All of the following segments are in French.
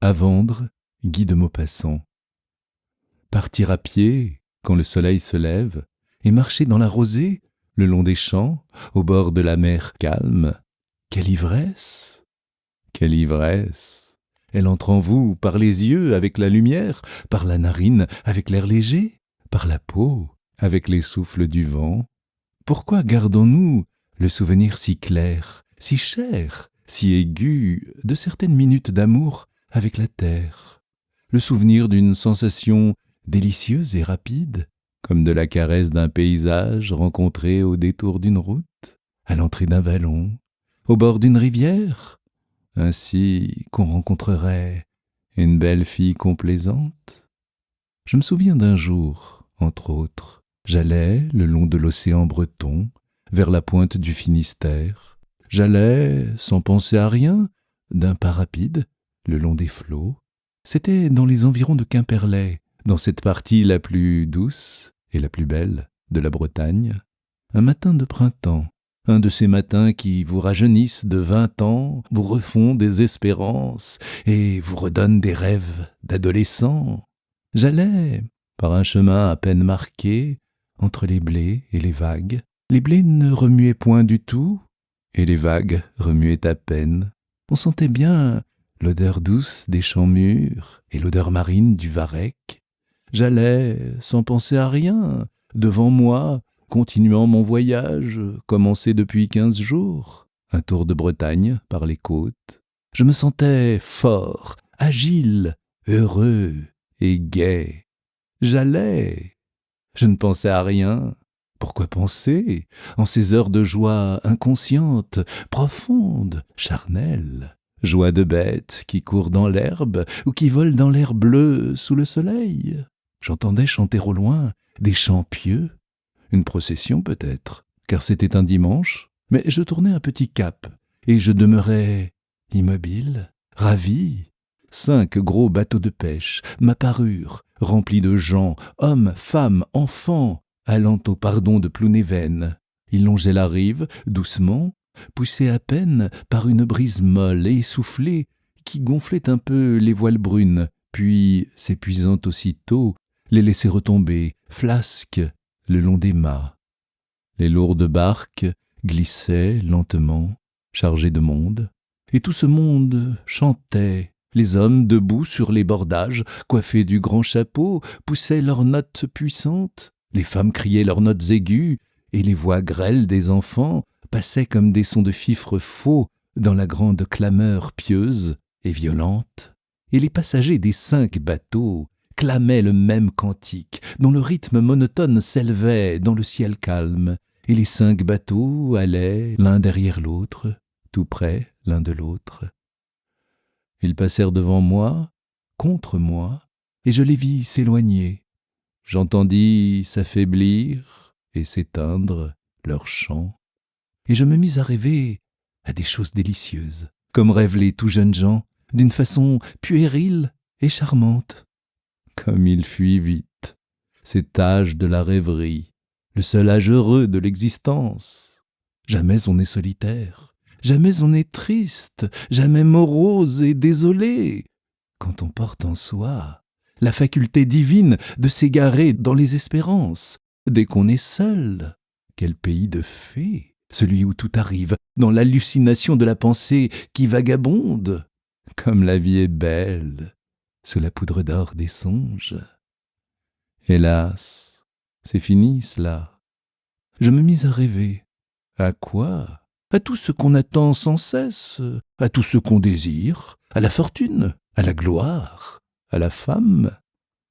à vendre, Guy de Maupassant. Partir à pied quand le soleil se lève et marcher dans la rosée le long des champs, au bord de la mer calme. Quelle ivresse! Quelle ivresse! Elle entre en vous par les yeux avec la lumière, par la narine avec l'air léger, par la peau avec les souffles du vent. Pourquoi gardons-nous le souvenir si clair, si cher, si aigu de certaines minutes d'amour avec la terre? Le souvenir d'une sensation délicieuse et rapide, comme de la caresse d'un paysage rencontré au détour d'une route, à l'entrée d'un vallon, au bord d'une rivière, ainsi qu'on rencontrerait une belle fille complaisante. Je me souviens d'un jour, entre autres, j'allais le long de l'océan breton, vers la pointe du Finistère. J'allais, sans penser à rien, d'un pas rapide, le long des flots. C'était dans les environs de Quimperlé, dans cette partie la plus douce et la plus belle de la Bretagne. Un matin de printemps, un de ces matins qui vous rajeunissent de 20 ans, vous refont des espérances et vous redonnent des rêves d'adolescent. J'allais, par un chemin à peine marqué, entre les blés et les vagues. Les blés ne remuaient point du tout, et les vagues remuaient à peine. On sentait bien l'odeur douce des champs mûrs et l'odeur marine du varech. J'allais, sans penser à rien, devant moi, continuant mon voyage, commencé depuis 15 jours, un tour de Bretagne par les côtes. Je me sentais fort, agile, heureux et gai. J'allais. Je ne pensais à rien. Pourquoi penser, en ces heures de joie inconsciente, profonde, charnelle? Joie de bête qui court dans l'herbe ou qui vole dans l'air bleu sous le soleil. J'entendais chanter au loin des chants pieux. Une procession peut-être, car c'était un dimanche, mais je tournais un petit cap et je demeurais immobile, ravi. 5 gros bateaux de pêche m'apparurent, remplis de gens, hommes, femmes, enfants, allant au pardon de Plounéven. Ils longeaient la rive, doucement, poussés à peine par une brise molle et essoufflée qui gonflait un peu les voiles brunes, puis, s'épuisant aussitôt, les laissait retomber, flasques, le long des mâts. Les lourdes barques glissaient lentement, chargées de monde, et tout ce monde chantait. Les hommes, debout sur les bordages, coiffés du grand chapeau, poussaient leurs notes puissantes. Les femmes criaient leurs notes aiguës, et les voix grêles des enfants passaient comme des sons de fifre faux dans la grande clameur pieuse et violente. Et les passagers des 5 bateaux clamaient le même cantique, dont le rythme monotone s'élevait dans le ciel calme, et les 5 bateaux allaient l'un derrière l'autre, tout près l'un de l'autre. Ils passèrent devant moi, contre moi, et je les vis s'éloigner. J'entendis s'affaiblir et s'éteindre leur chant, et je me mis à rêver à des choses délicieuses, comme rêvent les tout jeunes gens, d'une façon puérile et charmante. Comme il fuit vite, cet âge de la rêverie, le seul âge heureux de l'existence. Jamais on est solitaire, jamais on est triste, jamais morose et désolé, quand on porte en soi la faculté divine de s'égarer dans les espérances. Dès qu'on est seul, quel pays de fées, celui où tout arrive, dans l'hallucination de la pensée qui vagabonde. Comme la vie est belle, sous la poudre d'or des songes. Hélas, c'est fini cela. Je me mis à rêver. À quoi? À tout ce qu'on attend sans cesse, à tout ce qu'on désire, à la fortune, à la gloire, à la femme.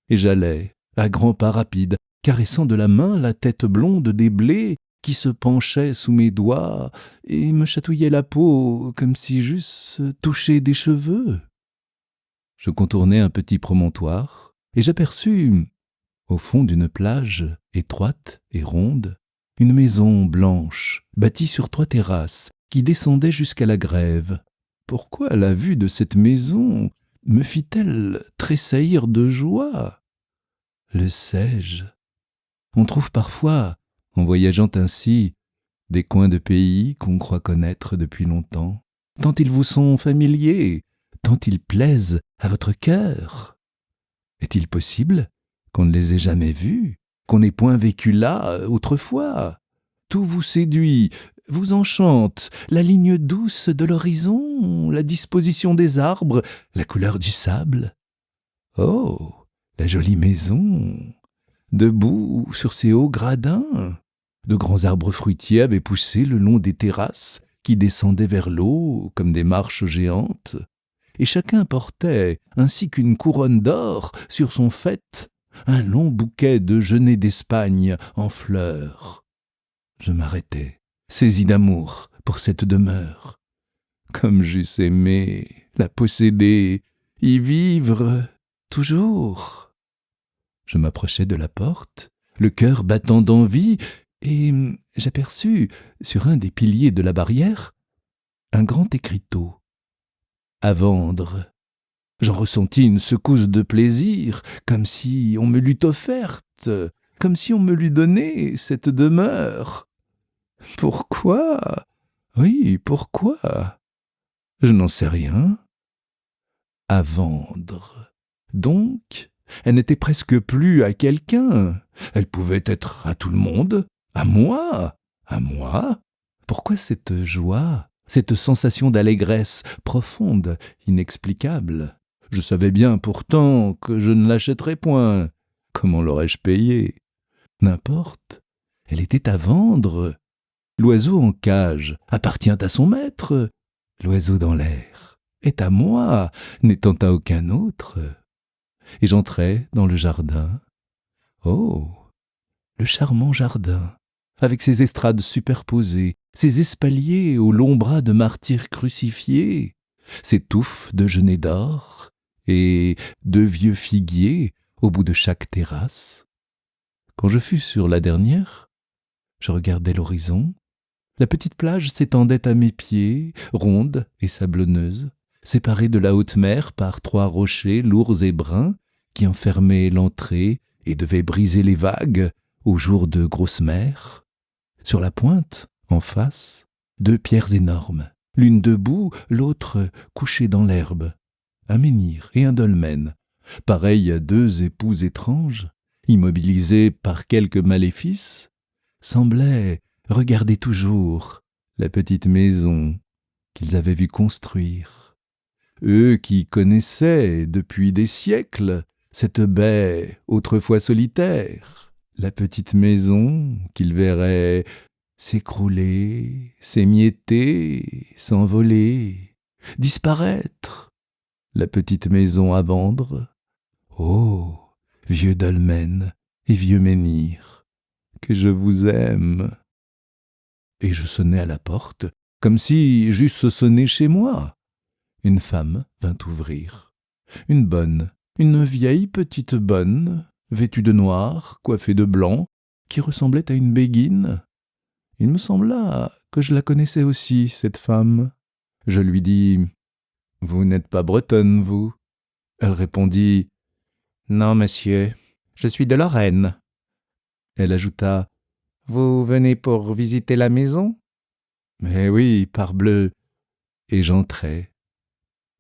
Et j'allais, à grands pas rapides, caressant de la main la tête blonde des blés qui se penchait sous mes doigts et me chatouillait la peau comme si j'eusse touché des cheveux. Je contournai un petit promontoire et j'aperçus, au fond d'une plage étroite et ronde, une maison blanche bâtie sur 3 terrasses qui descendaient jusqu'à la grève. Pourquoi la vue de cette maison me fit-elle tressaillir de joie? Le sais-je? On trouve parfois, en voyageant ainsi, des coins de pays qu'on croit connaître depuis longtemps, tant ils vous sont familiers, tant ils plaisent à votre cœur. Est-il possible qu'on ne les ait jamais vus, qu'on n'ait point vécu là autrefois? Tout vous séduit, vous enchante, la ligne douce de l'horizon, la disposition des arbres, la couleur du sable. Oh, la jolie maison, debout sur ses hauts gradins. De grands arbres fruitiers avaient poussé le long des terrasses qui descendaient vers l'eau comme des marches géantes, et chacun portait, ainsi qu'une couronne d'or sur son faîte, un long bouquet de genêts d'Espagne en fleurs. Je m'arrêtai, saisi d'amour pour cette demeure. Comme j'eusse aimé la posséder, y vivre toujours. Je m'approchai de la porte, le cœur battant d'envie, et j'aperçus, sur un des piliers de la barrière, un grand écriteau. À vendre. J'en ressentis une secousse de plaisir, comme si on me l'eût offerte, comme si on me l'eût donnée, cette demeure. Pourquoi? Oui, pourquoi? Je n'en sais rien. À vendre. Donc, elle n'était presque plus à quelqu'un. Elle pouvait être à tout le monde, à moi, à moi. Pourquoi cette joie, cette sensation d'allégresse profonde, inexplicable? Je savais bien pourtant que je ne l'achèterais point. Comment l'aurais-je payée? N'importe, elle était à vendre. L'oiseau en cage appartient à son maître. L'oiseau dans l'air est à moi, n'étant à aucun autre. Et j'entrai dans le jardin. Oh, le charmant jardin, avec ses estrades superposées, ses espaliers aux longs bras de martyrs crucifiés, ses touffes de genêts d'or et de vieux figuiers au bout de chaque terrasse. Quand je fus sur la dernière, je regardai l'horizon. La petite plage s'étendait à mes pieds, ronde et sablonneuse, séparée de la haute mer par 3 rochers lourds et bruns qui enfermaient l'entrée et devaient briser les vagues au jour de grosse mer. Sur la pointe, en face, 2 pierres énormes, l'une debout, l'autre couchée dans l'herbe, un menhir et un dolmen, pareils à 2 époux étranges, immobilisés par quelque maléfice, semblaient regarder toujours la petite maison qu'ils avaient vu construire. Eux qui connaissaient depuis des siècles cette baie autrefois solitaire, la petite maison qu'ils verraient s'écrouler, s'émietter, s'envoler, disparaître, la petite maison à vendre. Oh, vieux dolmen et vieux menhir, que je vous aime. Et je sonnai à la porte, comme si j'eusse sonné chez moi. Une femme vint ouvrir. Une vieille petite bonne, vêtue de noir, coiffée de blanc, qui ressemblait à une béguine. Il me sembla que je la connaissais aussi, cette femme. Je lui dis « Vous n'êtes pas bretonne, vous ?» Elle répondit « Non, monsieur, je suis de Lorraine. » Elle ajouta « Vous venez pour visiter la maison ?»« Mais oui, parbleu !» Et j'entrai.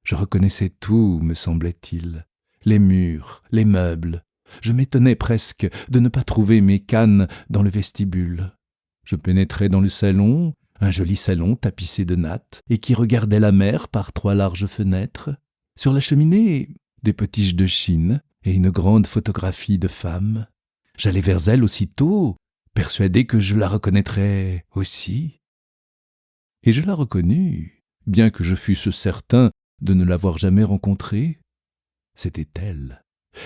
Je reconnaissais tout, me semblait-il. Les murs, les meubles. Je m'étonnais presque de ne pas trouver mes cannes dans le vestibule. Je pénétrai dans le salon, un joli salon tapissé de nattes et qui regardait la mer par 3 larges fenêtres. Sur la cheminée, des potiches de Chine et une grande photographie de femme. J'allai vers elle aussitôt, persuadé que je la reconnaîtrais aussi. Et je la reconnus, bien que je fusse certain de ne l'avoir jamais rencontrée. C'était elle,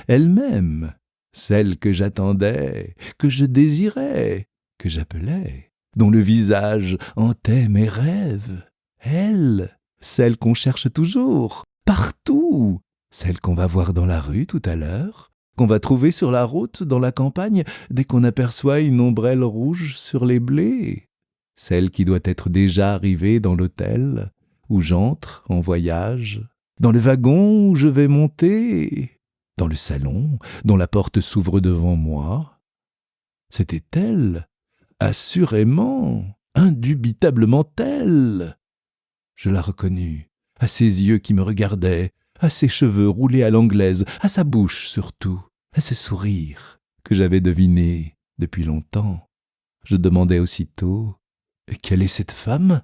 elle-même, celle que j'attendais, que je désirais, que j'appelais, dont le visage hantait mes rêves. Elle, celle qu'on cherche toujours, partout, celle qu'on va voir dans la rue tout à l'heure, qu'on va trouver sur la route dans la campagne dès qu'on aperçoit une ombrelle rouge sur les blés, celle qui doit être déjà arrivée dans l'hôtel où j'entre en voyage, dans le wagon où je vais monter, dans le salon dont la porte s'ouvre devant moi. C'était elle, assurément, indubitablement elle. Je la reconnus, à ses yeux qui me regardaient, à ses cheveux roulés à l'anglaise, à sa bouche surtout, à ce sourire que j'avais deviné depuis longtemps. Je demandai aussitôt « Quelle est cette femme ?»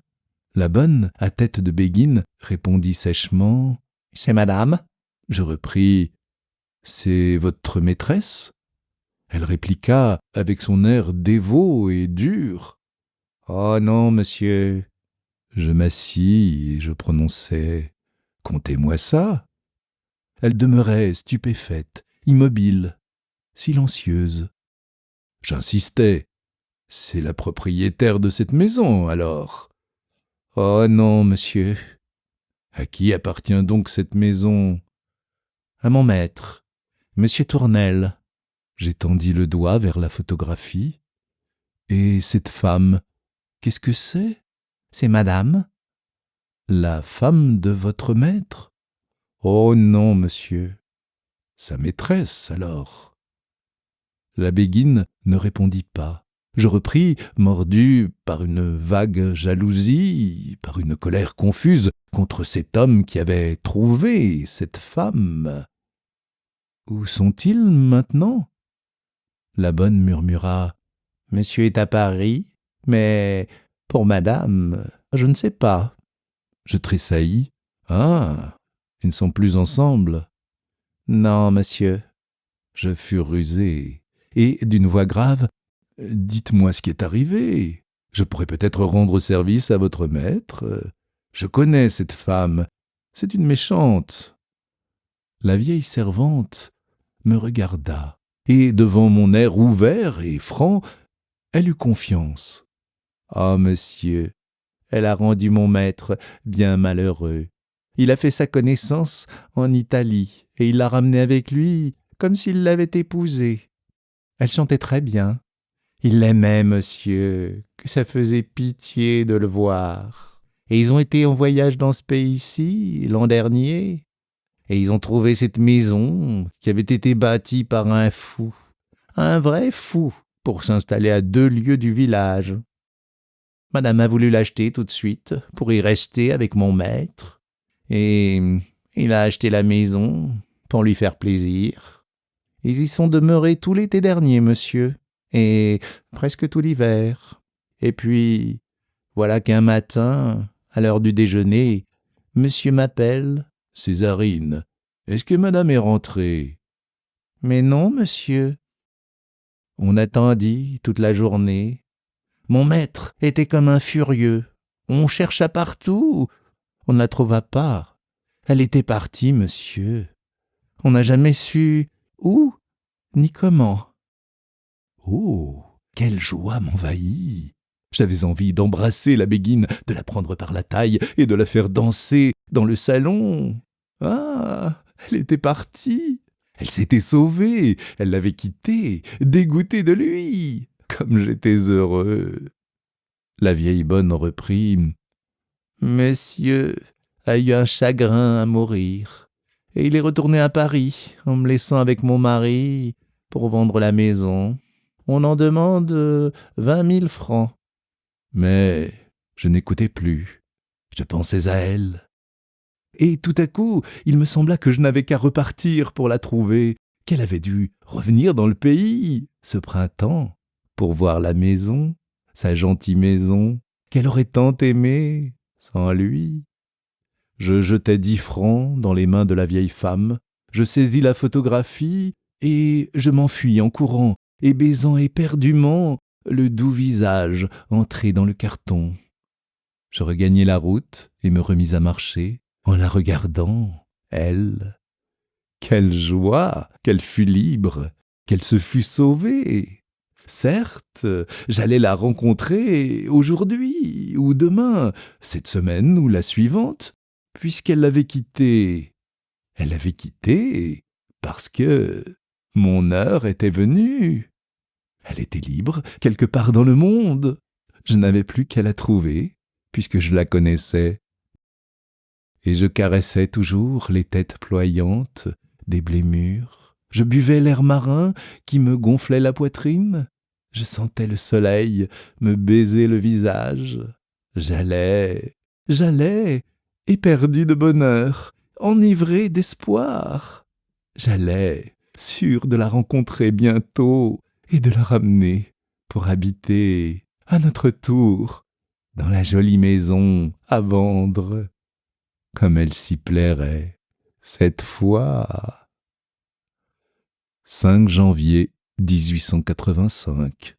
La bonne, à tête de béguine, répondit sèchement « C'est madame. » Je repris « C'est votre maîtresse ?» Elle répliqua avec son air dévot et dur « Oh non, monsieur. » Je m'assis et je prononçai « Contez-moi ça. » Elle demeurait stupéfaite, immobile, silencieuse. J'insistais. « C'est la propriétaire de cette maison, alors. »« Oh non, monsieur. »« À qui appartient donc cette maison ?»« À mon maître, monsieur Tournelle. » J'étendis le doigt vers la photographie. « Et cette femme, qu'est-ce que c'est ?»« C'est madame. »« La femme de votre maître ?»« Oh non, monsieur. »« Sa maîtresse, alors. » La béguine ne répondit pas. Je repris, mordu par une vague jalousie, par une colère confuse contre cet homme qui avait trouvé cette femme. « Où sont-ils maintenant ?» La bonne murmura « Monsieur est à Paris, mais pour madame, je ne sais pas. » Je tressaillis. « Ah, ils ne sont plus ensemble ?»« Non, monsieur. » Je fus rusé, et d'une voix grave, « Dites-moi ce qui est arrivé. Je pourrais peut-être rendre service à votre maître. Je connais cette femme. C'est une méchante. » La vieille servante me regarda, et devant mon air ouvert et franc, elle eut confiance. « Ah, monsieur, elle a rendu mon maître bien malheureux. Il a fait sa connaissance en Italie, et il l'a ramenée avec lui comme s'il l'avait épousée. Elle chantait très bien. Il l'aimait, monsieur, que ça faisait pitié de le voir. Et ils ont été en voyage dans ce pays-ci l'an dernier, et ils ont trouvé cette maison qui avait été bâtie par un fou, un vrai fou, pour s'installer à 2 lieues du village. Madame a voulu l'acheter tout de suite pour y rester avec mon maître, et il a acheté la maison pour lui faire plaisir. Ils y sont demeurés tout l'été dernier, monsieur, et presque tout l'hiver. Et puis, voilà qu'un matin, à l'heure du déjeuner, monsieur m'appelle. « Césarine, est-ce que madame est rentrée ?»« Mais non, monsieur. » On attendit toute la journée. Mon maître était comme un furieux. On chercha partout, on ne la trouva pas. Elle était partie, monsieur. On n'a jamais su où ni comment. Oh, quelle joie m'envahit! J'avais envie d'embrasser la béguine, de la prendre par la taille et de la faire danser dans le salon. Ah, elle était partie. Elle s'était sauvée. Elle l'avait quitté, dégoûtée de lui. Comme j'étais heureux. La vieille bonne reprit. « Monsieur a eu un chagrin à mourir, et il est retourné à Paris en me laissant avec mon mari pour vendre la maison. On en demande 20 000 francs. » Mais je n'écoutais plus. Je pensais à elle. Et tout à coup, il me sembla que je n'avais qu'à repartir pour la trouver, qu'elle avait dû revenir dans le pays, ce printemps, pour voir la maison, sa gentille maison, qu'elle aurait tant aimée sans lui. Je jetai 10 francs dans les mains de la vieille femme, je saisis la photographie et je m'enfuis en courant et baisant éperdument le doux visage entré dans le carton. Je regagnai la route et me remis à marcher en la regardant, elle. Quelle joie qu'elle fût libre, qu'elle se fût sauvée! Certes, j'allais la rencontrer aujourd'hui ou demain, cette semaine ou la suivante, puisqu'elle l'avait quittée. Elle l'avait quittée parce que mon heure était venue. Elle était libre quelque part dans le monde. Je n'avais plus qu'à la trouver, puisque je la connaissais. Et je caressais toujours les têtes ployantes des blés mûrs. Je buvais l'air marin qui me gonflait la poitrine. Je sentais le soleil me baiser le visage. J'allais, éperdu de bonheur, enivré d'espoir. J'allais, sûr de la rencontrer bientôt et de la ramener pour habiter, à notre tour, dans la jolie maison à vendre, comme elle s'y plairait cette fois. 5 janvier 1885